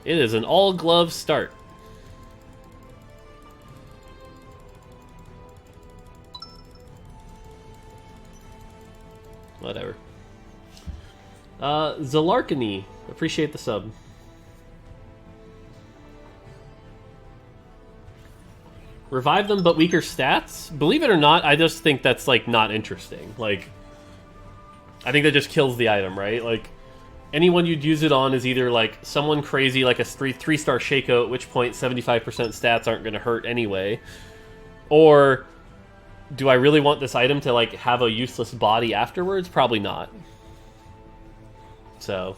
It is an all-glove start. Whatever. Zalarkany, appreciate the sub. Revive them, but weaker stats? Believe it or not, I just think that's, like, not interesting. Like, I think that just kills the item, right? Like, anyone you'd use it on is either, like, someone crazy, like a three-star Shaco, at which point 75% stats aren't going to hurt anyway. Or, do I really want this item to, like, have a useless body afterwards? Probably not. So...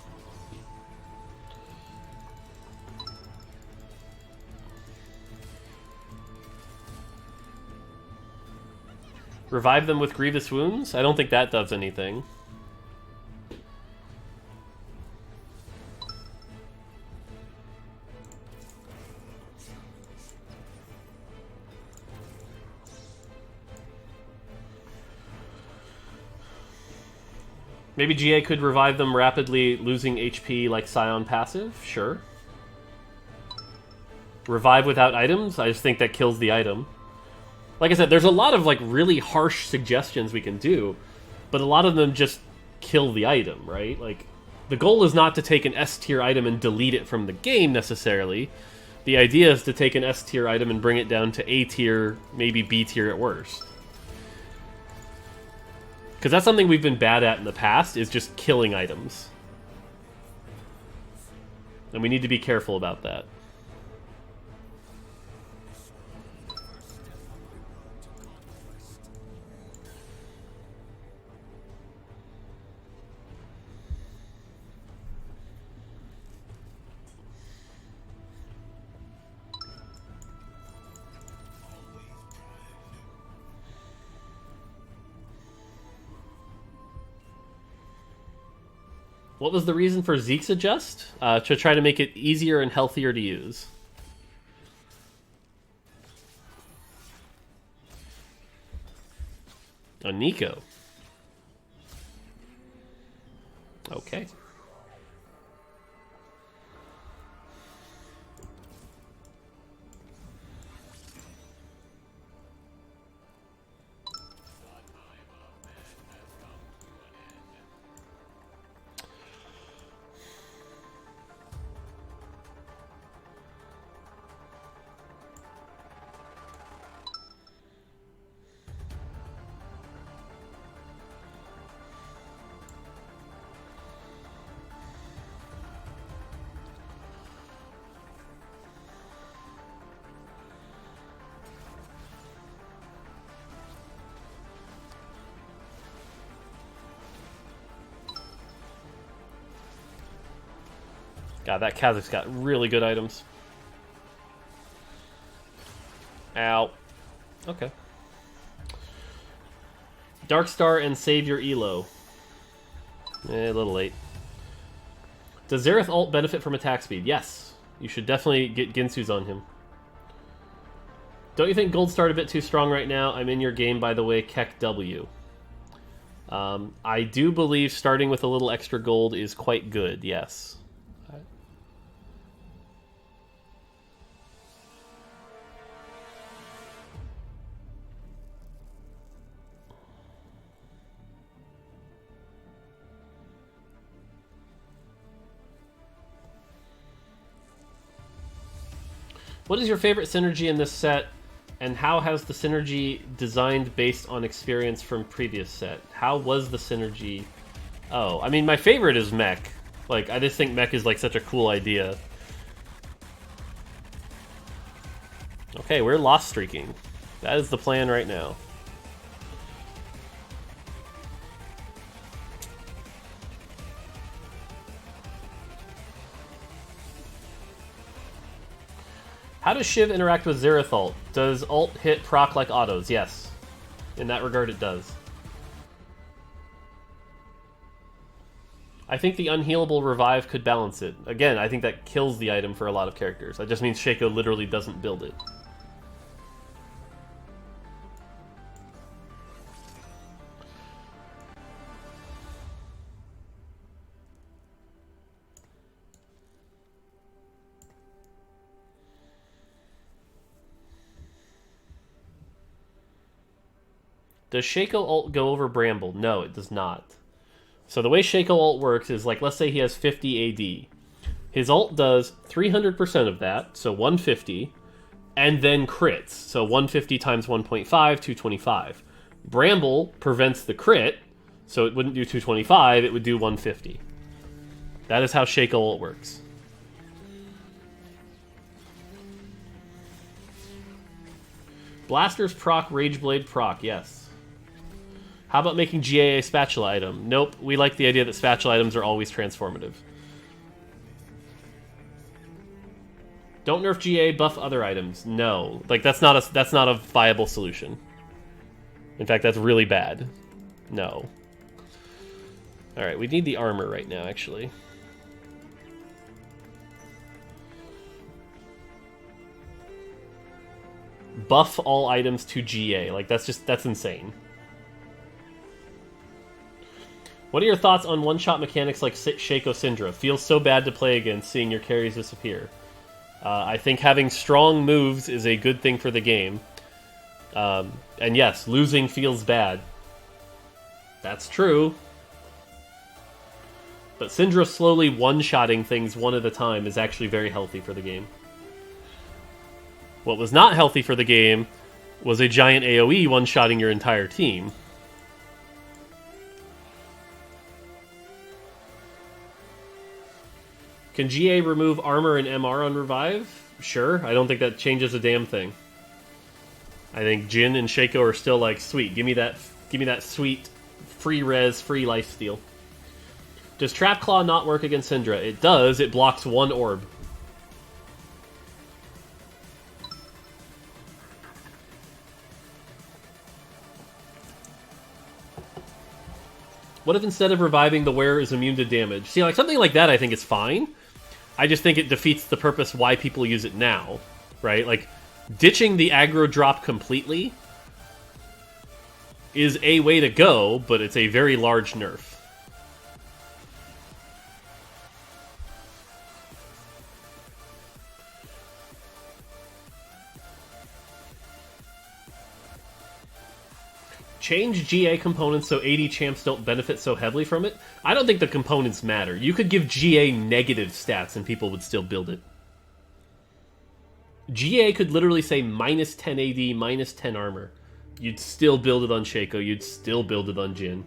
Revive them with grievous wounds? I don't think that does anything. Maybe GA could revive them rapidly, losing HP like Scion passive? Sure. Revive without items? I just think that kills the item. Like I said, there's a lot of, like, really harsh suggestions we can do, but a lot of them just kill the item, right? Like, the goal is not to take an S-tier item and delete it from the game, necessarily. The idea is to take an S-tier item and bring it down to A-tier, maybe B-tier at worst. Because that's something we've been bad at in the past, is just killing items. And we need to be careful about that. What was the reason for Zeke's adjust? To try to make it easier and healthier to use. Oh, Nico. Okay. God, that Kazakh's got really good items. Ow. Okay. Darkstar and save your elo. A little late. Does Xerath ult benefit from attack speed? Yes. You should definitely get Ginsu's on him. Don't you think Gold started a bit too strong right now? I'm in your game, by the way, Keck W. I do believe starting with a little extra gold is quite good, yes. What is your favorite synergy in this set, and how has the synergy designed based on experience from previous set? How was the synergy? Oh, I mean, my favorite is mech. Like, I just think mech is, like, such a cool idea. Okay, we're lost streaking. That is the plan right now. How does Shiv interact with Xerath ult? Does ult hit proc like autos? Yes. In that regard, it does. I think the unhealable revive could balance it. Again, I think that kills the item for a lot of characters. That just means Shaco literally doesn't build it. Does Shaco ult go over Bramble? No, it does not. So the way Shaco ult works is, like, let's say he has 50 AD. His ult does 300% of that, so 150, and then crits. So 150 times 1.5, 225. Bramble prevents the crit, so it wouldn't do 225, it would do 150. That is how Shaco ult works. Blasters proc, Rageblade proc, yes. How about making GA a spatula item? Nope, we like the idea that spatula items are always transformative. Don't nerf GA, buff other items. No, like that's not a viable solution. In fact, that's really bad. No. All right, we need the armor right now, actually. Buff all items to GA. Like that's insane. What are your thoughts on one-shot mechanics like Shaco Syndra? Feels so bad to play against, seeing your carries disappear. I think having strong moves is a good thing for the game. And yes, losing feels bad. That's true. But Syndra slowly one-shotting things one at a time is actually very healthy for the game. What was not healthy for the game was a giant AoE one-shotting your entire team. Can GA remove armor and MR on revive? Sure. I don't think that changes a damn thing. I think Jin and Shaco are still like, sweet, give me that sweet free res, free lifesteal. Does Trap Claw not work against Syndra? It does. It blocks one orb. What if instead of reviving, the wearer is immune to damage? See, like something like that I think is fine. I just think it defeats the purpose why people use it now, right? Like, ditching the aggro drop completely is a way to go, but it's a very large nerf. Change GA components so AD champs don't benefit so heavily from it? I don't think the components matter. You could give GA negative stats and people would still build it. GA could literally say minus 10 AD, minus 10 armor. You'd still build it on Shaco, you'd still build it on Jin.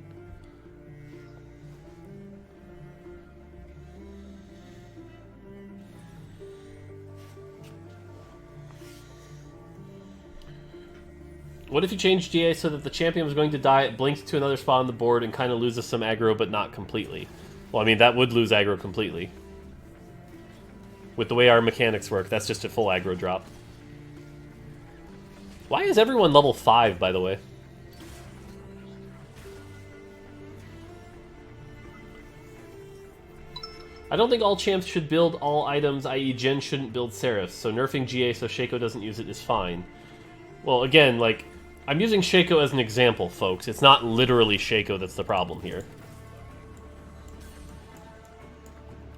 What if you change GA so that the champion was going to die, it blinks to another spot on the board and kind of loses some aggro, but not completely? Well, I mean, that would lose aggro completely. With the way our mechanics work, that's just a full aggro drop. Why is everyone level 5, by the way? I don't think all champs should build all items, i.e. Jin shouldn't build Seraph, so nerfing GA so Shaco doesn't use it is fine. Well, again, like, I'm using Shaco as an example, folks. It's not literally Shaco that's the problem here.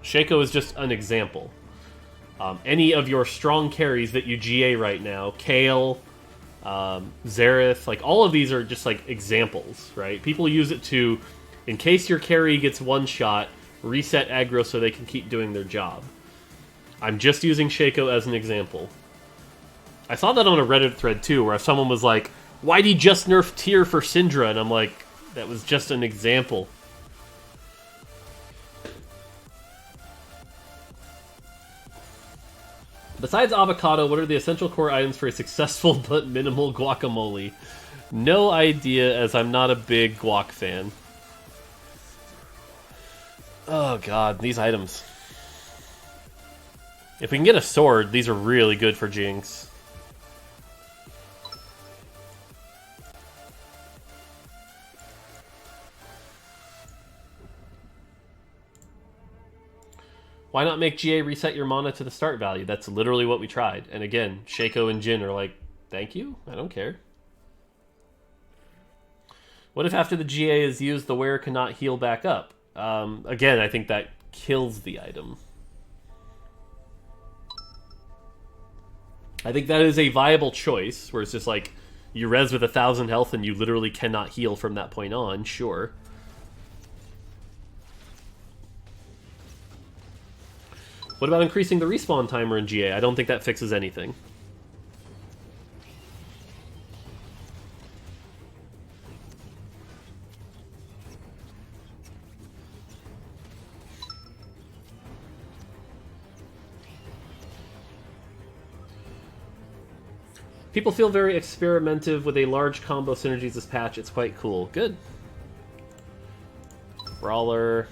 Shaco is just an example. Any of your strong carries that you GA right now, Kale, Xerath, like, all of these are just, like, examples, right? People use it to, in case your carry gets one shot, reset aggro so they can keep doing their job. I'm just using Shaco as an example. I saw that on a Reddit thread, too, where someone was like, why'd he just nerf tier for Syndra? And I'm like, that was just an example. Besides avocado, what are the essential core items for a successful but minimal guacamole? No idea, as I'm not a big guac fan. Oh god, these items. If we can get a sword, these are really good for Jinx. Why not make GA reset your mana to the start value? That's literally what we tried. And again, Shaco and Jin are like, thank you? I don't care. What if after the GA is used, the wearer cannot heal back up? Again, I think that kills the item. I think that is a viable choice, where it's just like, You res with 1,000 health and you literally cannot heal from that point on, sure. What about increasing the respawn timer in GA? I don't think that fixes anything. People feel very experimentative with a large combo synergies this patch. It's quite cool. Good. Brawler.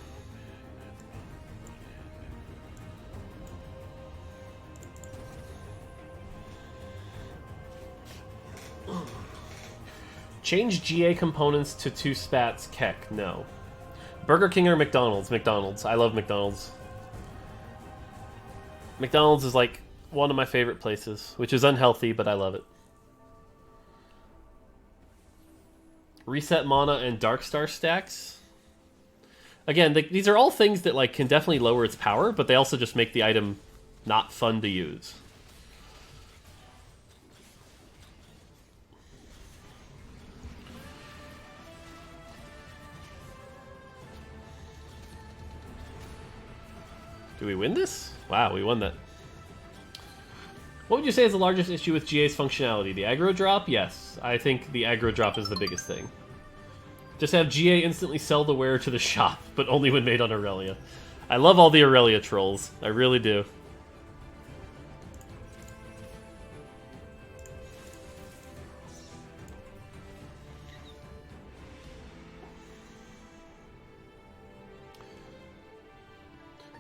Change GA components to 2 spats. Keck. No. Burger King or McDonald's? McDonald's. I love McDonald's. McDonald's is like one of my favorite places, which is unhealthy, but I love it. Reset mana and Darkstar stacks. Again, these are all things that like can definitely lower its power, but they also just make the item not fun to use. Do we win this? Wow, we won that. What would you say is the largest issue with GA's functionality? The aggro drop? Yes. I think the aggro drop is the biggest thing. Just have GA instantly sell the wearer to the shop, but only when made on Aurelia. I love all the Aurelia trolls. I really do.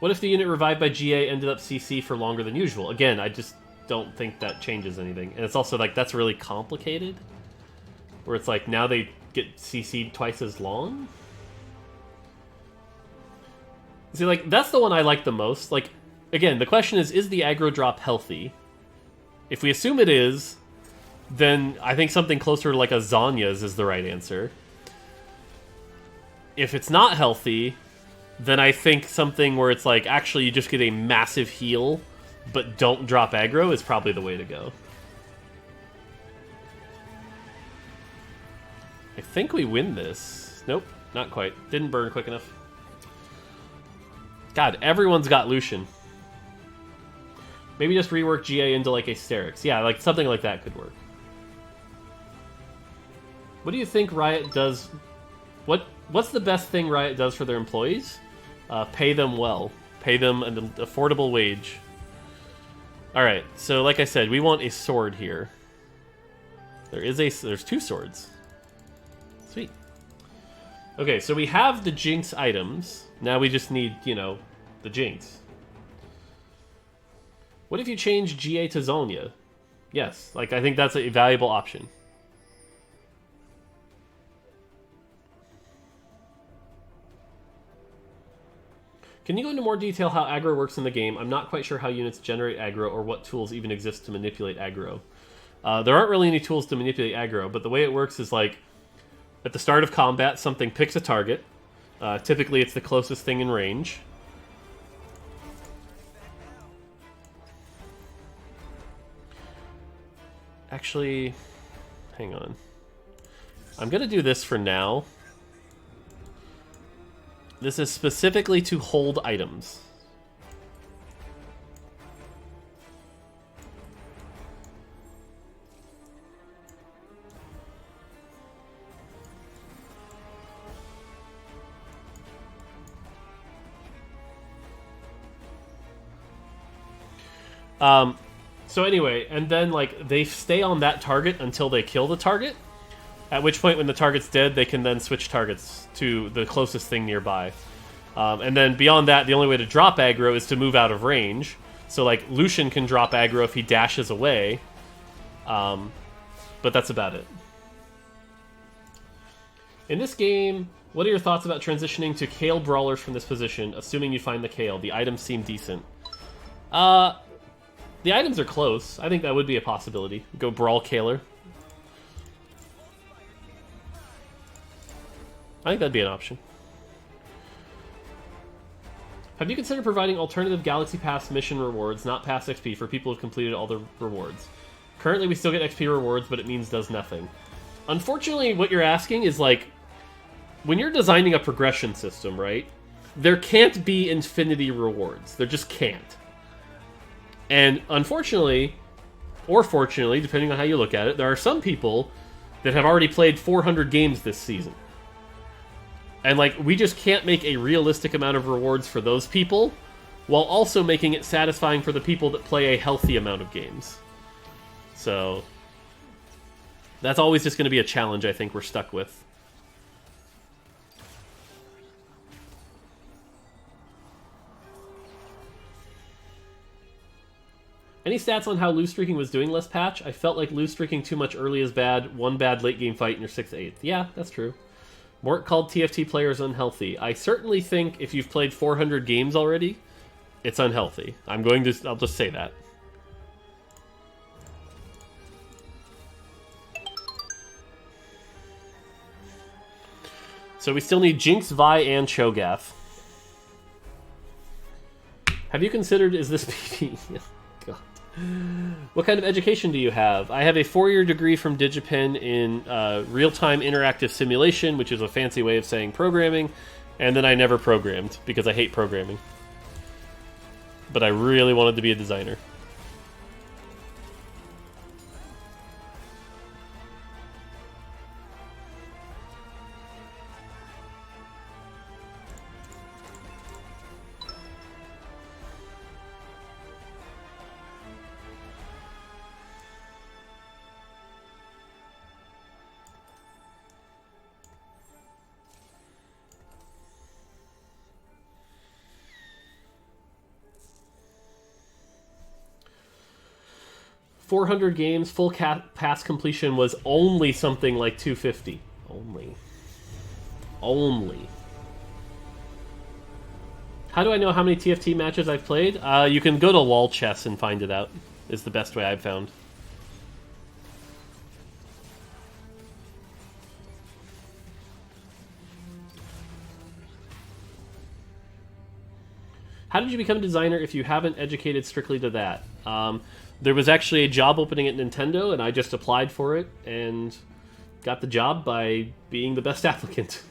What if the unit revived by GA ended up CC for longer than usual? Again, I just don't think that changes anything. And it's also like, that's really complicated. Where it's like, now they get CC'd twice as long? See, like, that's the one I like the most. Like, again, the question is the aggro drop healthy? If we assume it is, then I think something closer to like a Zanya's is the right answer. If it's not healthy, then I think something where it's like, actually you just get a massive heal, but don't drop aggro is probably the way to go. I think we win this. Nope, not quite. Didn't burn quick enough. God, everyone's got Lucian. Maybe just rework GA into like Asterix. Yeah, like something like that could work. What do you think Riot does? What's the best thing Riot does for their employees? Pay them well. Pay them an affordable wage. Alright, so like I said, we want a sword here. There's 2 swords. Sweet. Okay, so we have the Jinx items. Now we just need, you know, the Jinx. What if you change GA to Zhonya? Yes, like I think that's a valuable option. Can you go into more detail how aggro works in the game? I'm not quite sure how units generate aggro or what tools even exist to manipulate aggro. There aren't really any tools to manipulate aggro, but the way it works is like, at the start of combat, something picks a target. Typically, it's the closest thing in range. Actually, hang on. I'm going to do this for now. This is specifically to hold items. So anyway, and then like they stay on that target until they kill the target. At which point, when the target's dead, they can then switch targets to the closest thing nearby. And then beyond that, the only way to drop aggro is to move out of range. So like Lucian can drop aggro if he dashes away. But that's about it. In this game, what are your thoughts about transitioning to Kayle Brawlers from this position, assuming you find the Kayle? The items seem decent. The items are close. I think that would be a possibility. Go Brawl Kayler. I think that'd be an option. Have you considered providing alternative Galaxy Pass mission rewards, not Pass XP, for people who've completed all the rewards? Currently, we still get XP rewards, but it means does nothing. Unfortunately, what you're asking is, like, when you're designing a progression system, right, there can't be infinity rewards. There just can't. And unfortunately, or fortunately, depending on how you look at it, there are some people that have already played 400 games this season. And, like, we just can't make a realistic amount of rewards for those people, while also making it satisfying for the people that play a healthy amount of games. So that's always just going to be a challenge I think we're stuck with. Any stats on how loose streaking was doing last patch? I felt like loose streaking too much early is bad. One bad late game fight in your 6th, 8th. Yeah, that's true. Mort called TFT players unhealthy. I certainly think if you've played 400 games already, it's unhealthy. I'll just say that. So we still need Jinx, Vi, and Cho'Gath. Have you considered, is this PP? God. What kind of education do you have? I have a 4-year degree from DigiPen in real-time interactive simulation, which is a fancy way of saying programming, and then I never programmed, because I hate programming. But I really wanted to be a designer. .400 games, full pass completion was only something like 250. Only. How do I know how many TFT matches I've played? You can go to LOL Chess and find it out, is the best way I've found. How did you become a designer if you haven't educated strictly to that? There was actually a job opening at Nintendo, and I just applied for it and got the job by being the best applicant.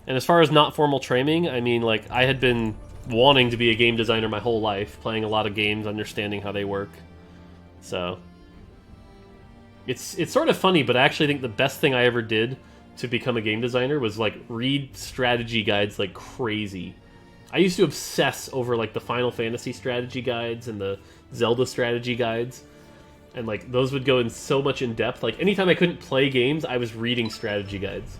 And as far as not formal training, I mean, like, I had been wanting to be a game designer my whole life, playing a lot of games, understanding how they work. So it's sort of funny, but I actually think the best thing I ever did to become a game designer was, like, read strategy guides like crazy. I used to obsess over, like, the Final Fantasy strategy guides and the Zelda strategy guides. And, like, those would go in so much in depth. Like, anytime I couldn't play games, I was reading strategy guides.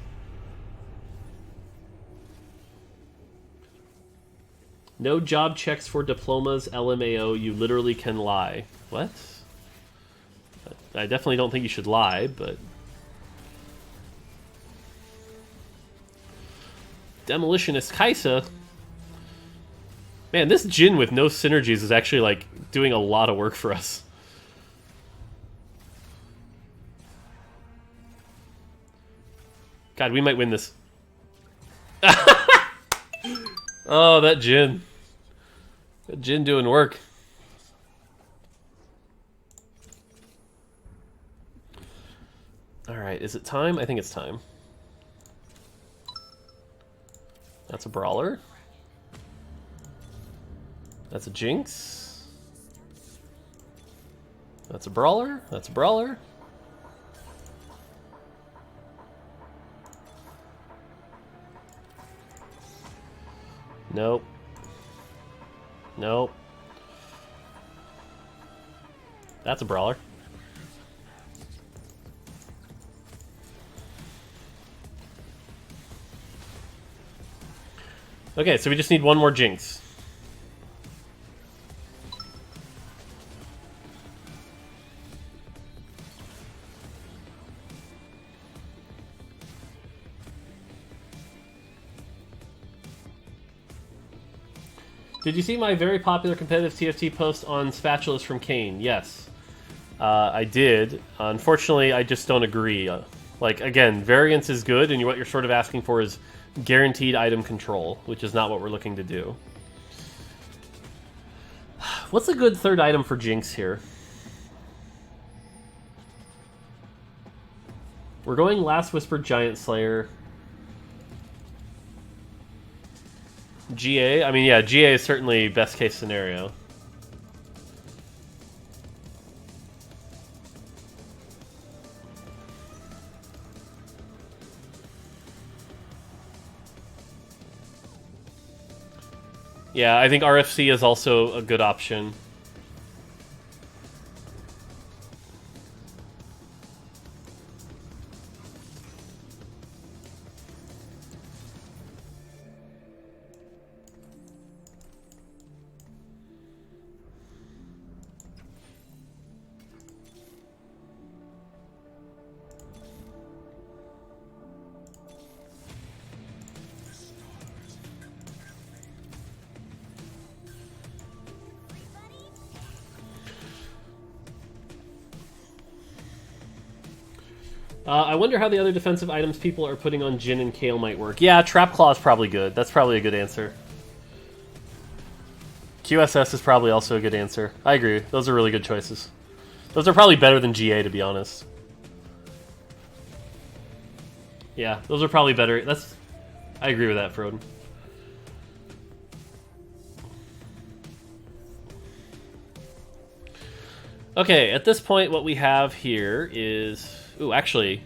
No job checks for diplomas, LMAO, you literally can lie. What? I definitely don't think you should lie, but... Demolitionist Kaisa... Man, this Jin with no synergies is actually, like, doing a lot of work for us. God, we might win this. Oh, that Jin. That Jin doing work. Alright, is it time? I think it's time. That's a Brawler. That's a Jinx. That's a Brawler. That's a Brawler. Nope. Nope. That's a Brawler. Okay, so we just need one more Jinx. Did you see my very popular competitive TFT post on spatulas from Kane? Yes. I did. Unfortunately, I just don't agree. Like, again, variance is good, and what you're sort of asking for is guaranteed item control, which is not what we're looking to do. What's a good third item for Jinx here? We're going Last Whispered Giant Slayer. GA? I mean, yeah, GA is certainly best case scenario. Yeah, I think RFC is also a good option. I wonder how the other defensive items people are putting on Jhin and Kayle might work. Yeah, Trap Claw is probably good. That's probably a good answer. QSS is probably also a good answer. I agree. Those are really good choices. Those are probably better than GA, to be honest. Yeah, those are probably better. I agree with that, Froden. Okay, at this point, what we have here is... Ooh, actually...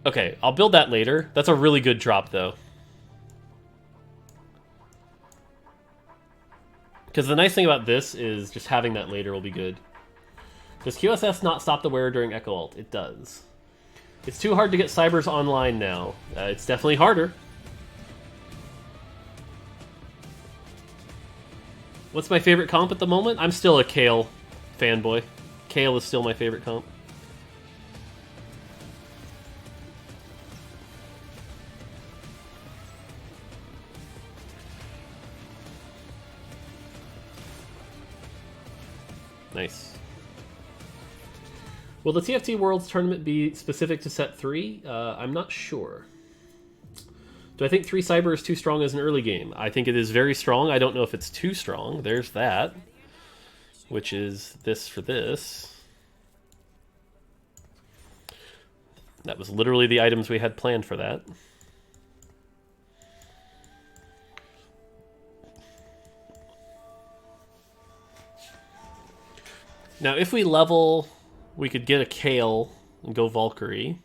Okay, I'll build that later. That's a really good drop, though. Because the nice thing about this is just having that later will be good. Does QSS not stop the wearer during Echo Ult? It does. It's too hard to get Cybers online now. It's definitely harder. What's my favorite comp at the moment? I'm still a Kayle fanboy. Kayle is still my favorite comp. Nice. Will the TFT Worlds Tournament be specific to set 3? I'm not sure. Do I think 3 Cyber is too strong as an early game? I think it is very strong. I don't know if it's too strong. There's that. Which is this for this. That was literally the items we had planned for that. Now, if we level, we could get a Kayle and go Valkyrie.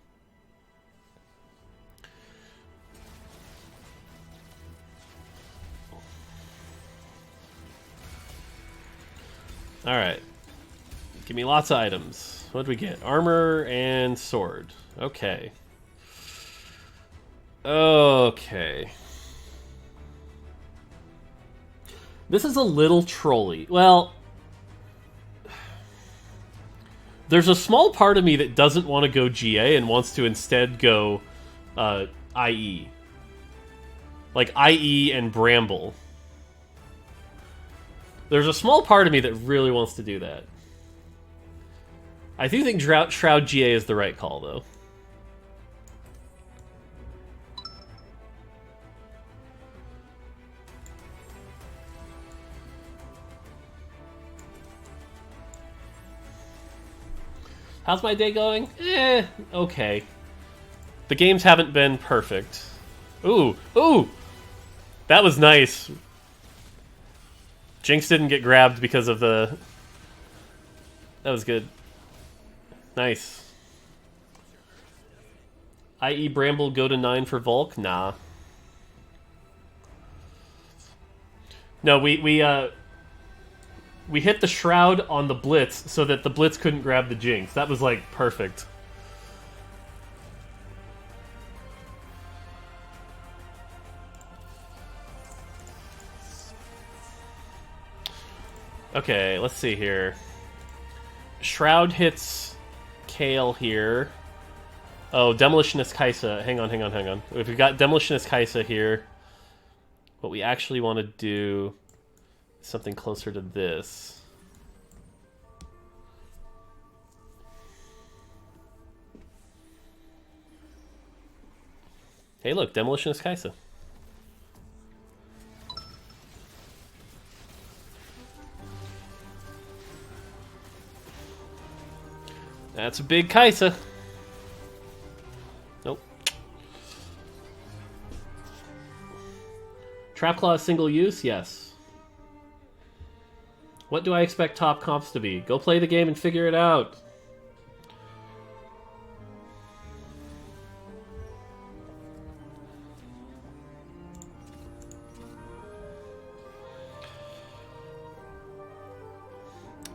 Alright. Give me lots of items. What do we get? Armor and sword. Okay. Okay. This is a little trolly. Well... There's a small part of me that doesn't want to go GA and wants to instead go IE. Like IE and Bramble. There's a small part of me that really wants to do that. I do think Shroud GA is the right call, though. How's my day going? Okay. The games haven't been perfect. Ooh, ooh! That was nice. Jinx didn't get grabbed because of the... That was good. Nice. IE Bramble go to 9 for Volk? Nah. No, we hit the Shroud on the Blitz so that the Blitz couldn't grab the Jinx. That was, like, perfect. Okay, let's see here. Shroud hits Kayle here. Oh, Demolitionist Kaisa. Hang on, hang on, hang on. If we've got Demolitionist Kaisa here, what we actually want to do... something closer to this. Hey, look, Demolitionist Kaisa. That's a big Kaisa. Nope. Trapclaw is single use? Yes. What do I expect top comps to be? Go play the game and figure it out.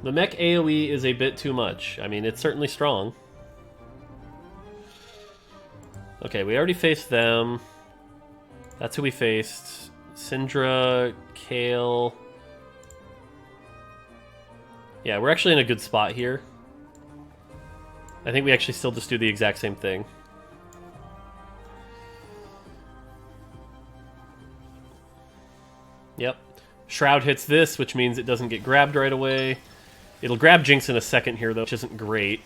The mech AoE is a bit too much. I mean, it's certainly strong. Okay, we already faced them. That's who we faced. Syndra, Kale. Yeah, we're actually in a good spot here. I think we actually still just do the exact same thing. Yep. Shroud hits this, which means it doesn't get grabbed right away. It'll grab Jinx in a second here, though, which isn't great.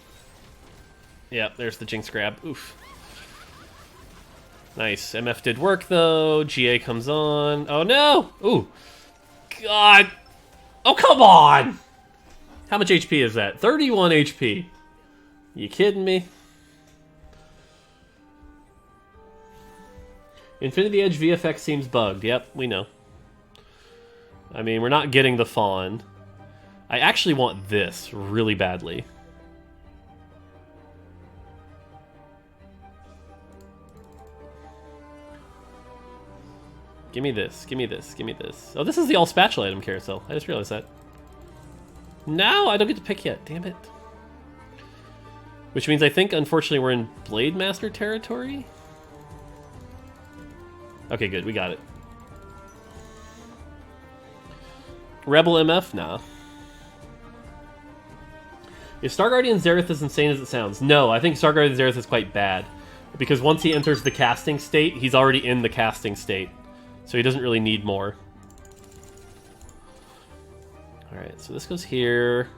Yep, there's the Jinx grab. Oof. Nice. MF did work, though. GA comes on. Oh, no! Ooh. God. Oh, come on! How much HP is that? 31 HP. You kidding me? Infinity Edge VFX seems bugged. Yep, we know. I mean, we're not getting the Fawn. I actually want this really badly. Give me this, give me this, give me this. Oh, this is the all spatula item carousel. I just realized that. No, I don't get to pick yet. Damn it. Which means I think, unfortunately, we're in Blade Master territory? Okay, good. We got it. Rebel MF? Nah. Is Star Guardian Xerath as insane as it sounds? No, I think Star Guardian Xerath is quite bad. Because once he enters the casting state, he's already in the casting state. So he doesn't really need more. Alright, so this goes here.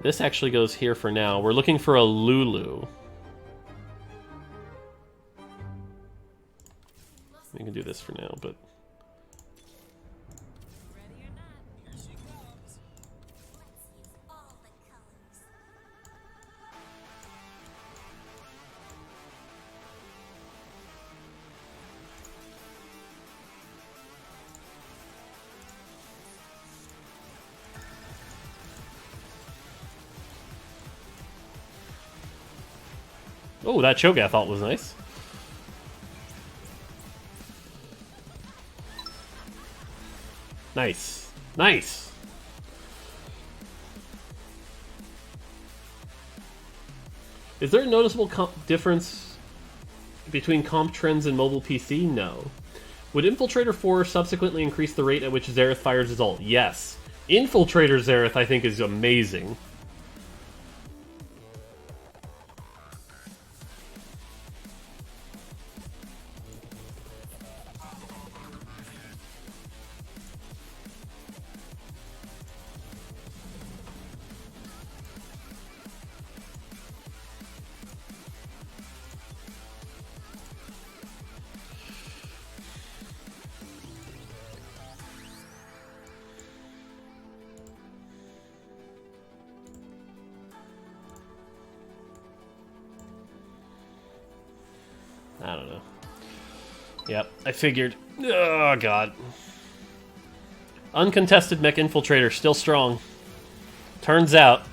This actually goes here for now. We're looking for a Lulu. We can do this for now, but... Oh, that Cho'Gath ult was nice. Nice. Nice! Is there a noticeable difference between comp trends and mobile PC? No. Would Infiltrator 4 subsequently increase the rate at which Xerath fires his ult? Yes. Infiltrator Xerath, I think, is amazing. I don't know. Yep, I figured. Oh, God. Uncontested Mech Infiltrator, still strong. Turns out.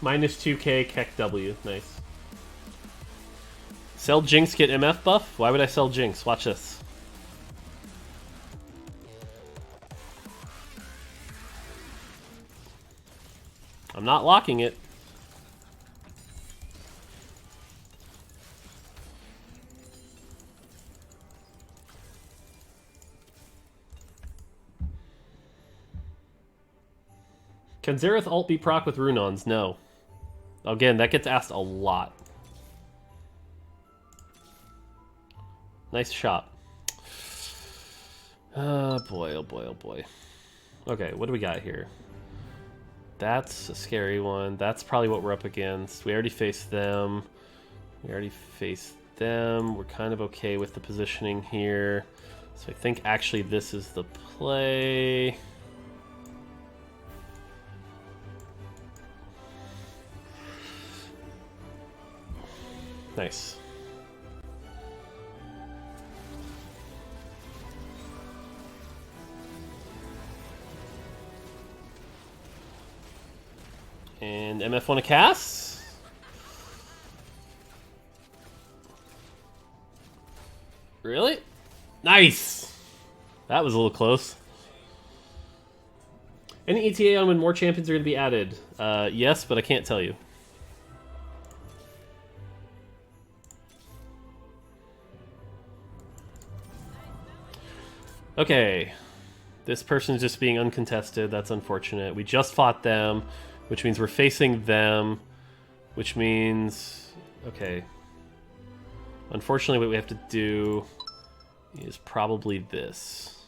Minus 2k Keck W. Nice. Sell Jinx, get MF buff? Why would I sell Jinx? Watch this. I'm not locking it. Can Xerath ult be proc with Runons? No. Again, that gets asked a lot. Nice shot. Oh boy, oh boy, oh boy. Okay, what do we got here? That's a scary one. That's probably what we're up against. We already faced them. We already faced them. We're kind of okay with the positioning here. So I think actually this is the play. Nice. And MF want to cast? Really? Nice! That was a little close. Any ETA on when more champions are going to be added? Yes, but I can't tell you. Okay. This person's just being uncontested. That's unfortunate. We just fought them, which means we're facing them, which means... Okay. Unfortunately, what we have to do is probably this.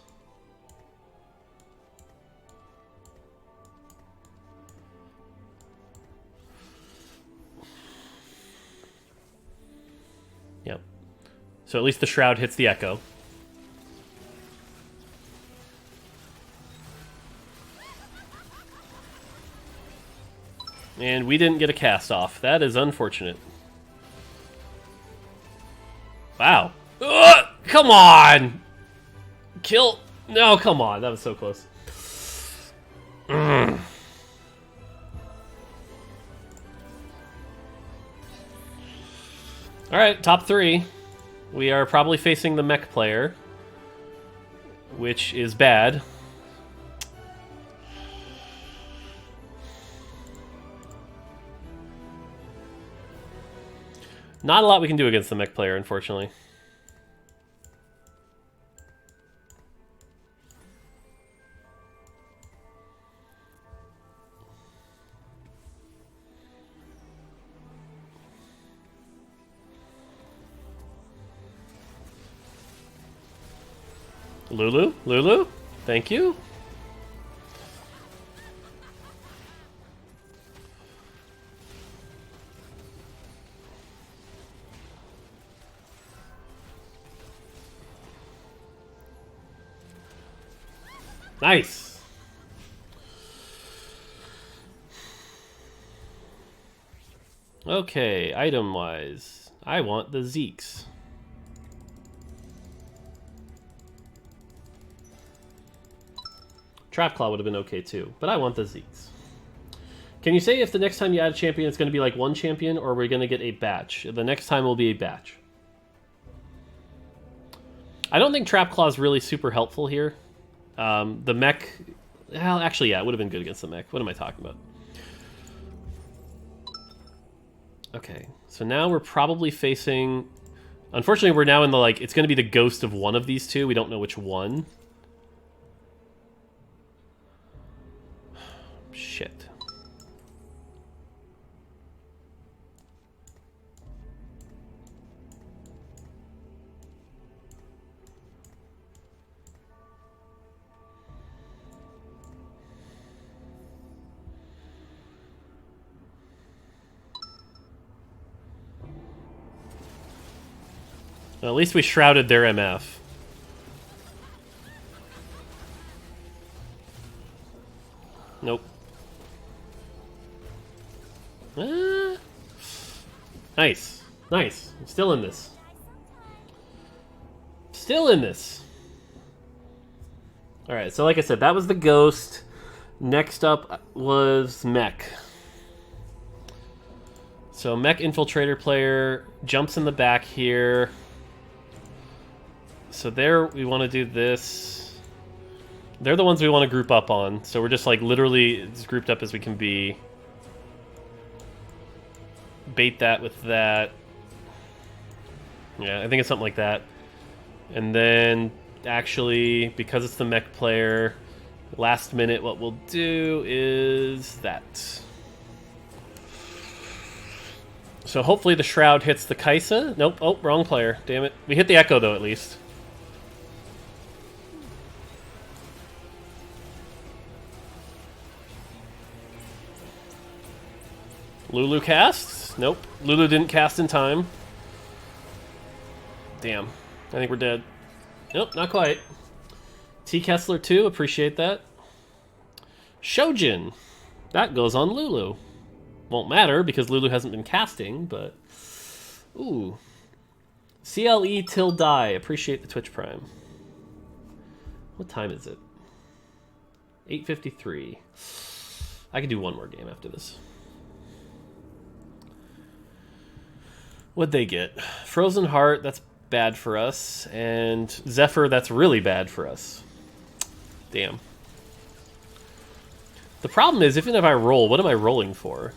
Yep. So at least the Shroud hits the Echo. And we didn't get a cast off. That is unfortunate. Wow. Ugh, come on! Kill... No, come on. That was so close. Alright, top 3. We are probably facing the mech player, which is bad. Not a lot we can do against the mech player, unfortunately. Lulu? Lulu? Thank you. Nice. Okay, item-wise, I want the Zeeks. Trapclaw would have been okay too, but I want the Zeeks. Can you say if the next time you add a champion it's going to be like one champion, or we're going to get a batch? The next time will be a batch. I don't think Trapclaw is really super helpful here. The mech... Well, actually, yeah, it would have been good against the mech. What am I talking about? Okay, so now we're probably facing... Unfortunately, we're now in the, like, it's going to be the ghost of one of these two. We don't know which one. Shit. Well, at least we shrouded their MF. Nope. Nice. Nice. I'm still in this. Still in this. Alright, so like I said, that was the ghost. Next up was mech. So mech infiltrator player jumps in the back here. So there we want to do this. They're the ones we want to group up on. So we're just like literally as grouped up as we can be. Bait that with that. Yeah, I think it's something like that. And then actually, because it's the mech player, Last minute, what we'll do is that. So hopefully the Shroud hits the Kaisa. Nope. Oh, wrong player. Damn it. We hit the Echo, though, at least. Lulu casts? Nope. Lulu didn't cast in time. Damn. I think we're dead. Nope, not quite. T. Kessler 2, appreciate that. Shojin. That goes on Lulu. Won't matter because Lulu hasn't been casting, but... Ooh. CLE till die. Appreciate the Twitch Prime. What time is it? 8:53. I can do one more game after this. What'd they get? Frozen Heart, that's bad for us. And Zephyr, that's really bad for us. Damn. The problem is, even if I roll, what am I rolling for?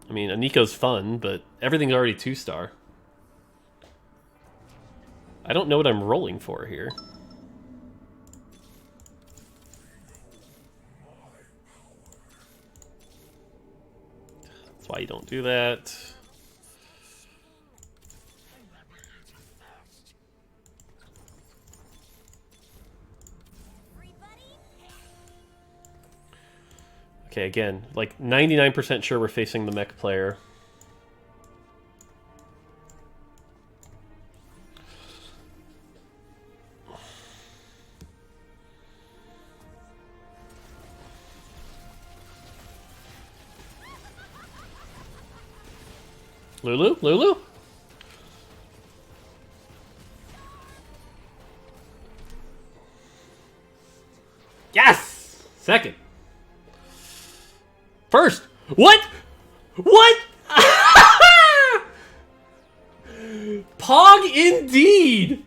I mean, Aniko's fun, but everything's already 2-star. I don't know what I'm rolling for here. That's why you don't do that. Okay, again, like 99% sure we're facing the mech player. Lulu? Lulu? Yes! Second. First. What? What? Pog indeed!